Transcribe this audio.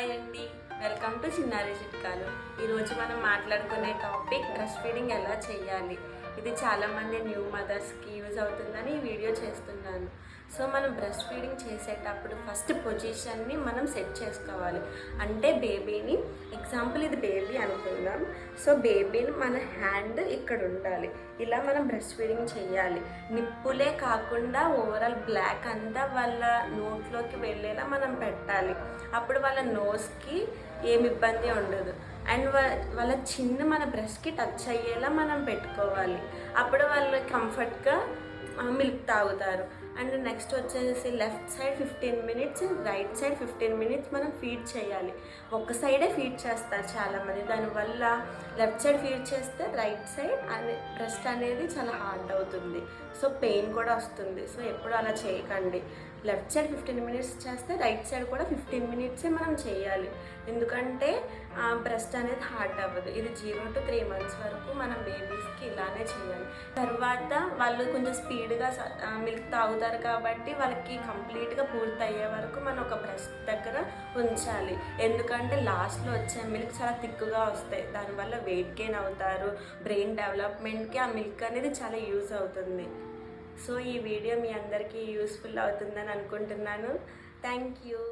Hi అండి, welcome to చిన్నారి చిట్కాలు. ఈరోజు మనం మాట్లాడుకునే టాపిక్ బ్రెస్ట్ ఫీడింగ్ ఎలా చేయాలి. ఇది చాలామంది న్యూ మదర్స్కి యూజ్ అవుతుందని ఈ వీడియో చేస్తున్నాను. సో మనం బ్రెస్ట్ ఫీడింగ్ చేసేటప్పుడు ఫస్ట్ పొజిషన్ని మనం సెట్ చేసుకోవాలి. అంటే బేబీని, ఎగ్జాంపుల్ ఇది బేబీ అనుకుందాం. సో బేబీని మన హ్యాండ్ ఇక్కడ ఉండాలి. ఇలా మనం బ్రెస్ట్ ఫీడింగ్ చేయాలి. నిప్పులే కాకుండా ఓవరాల్ బ్లాక్ అంతా వాళ్ళ నోట్లోకి వెళ్ళేలా మనం పెట్టాలి. అప్పుడు వాళ్ళ నోస్కి ఏమి ఇబ్బంది ఉండదు. అండ్ వాళ్ళ చిన్న మన బ్రెస్ట్కి టచ్ అయ్యేలా మనం పెట్టుకోవాలి. అప్పుడు వాళ్ళు కంఫర్ట్గా మిల్క్ తాగుతారు. అండ్ నెక్స్ట్ వచ్చేసి left side 15 minutes, right side 15 minutes మనం ఫీడ్ చేయాలి. ఒక సైడే ఫీడ్ చేస్తారు చాలామంది. దానివల్ల లెఫ్ట్ సైడ్ ఫీడ్ చేస్తే రైట్ సైడ్ బ్రెస్ట్ అనేది చాలా హార్డ్ అవుతుంది. సో పెయిన్ కూడా వస్తుంది. సో ఎప్పుడు అలా చేయకండి. లెఫ్ట్ సైడ్ 15 మినిట్స్ చేస్తే రైట్ సైడ్ కూడా 15 మినిట్సే మనం చేయాలి. ఎందుకంటే బ్రెస్ట్ అనేది హార్డ్ అవ్వదు. ఇది 0 to 3 months వరకు మనం బేబీస్కి ఇలానే చేయాలి. తర్వాత వాళ్ళు కొంచెం స్పీడ్గా మిల్క్ తాగుతారు కాబట్టి వాళ్ళకి కంప్లీట్గా పూర్తి అయ్యే వరకు మనం ఒక బ్రెస్ట్ దగ్గర ఉంచాలి. ఎందుకంటే లాస్ట్లో వచ్చే మిల్క్ చాలా థిక్గా వస్తాయి. దానివల్ల వెయిట్ గెయిన్ అవుతారు. బ్రెయిన్ డెవలప్మెంట్కి ఆ మిల్క్ అనేది చాలా యూజ్ అవుతుంది. సో ఈ వీడియో మీ అందరికీ యూస్ఫుల్ అవుతుందని అనుకుంటున్నాను. Thank you.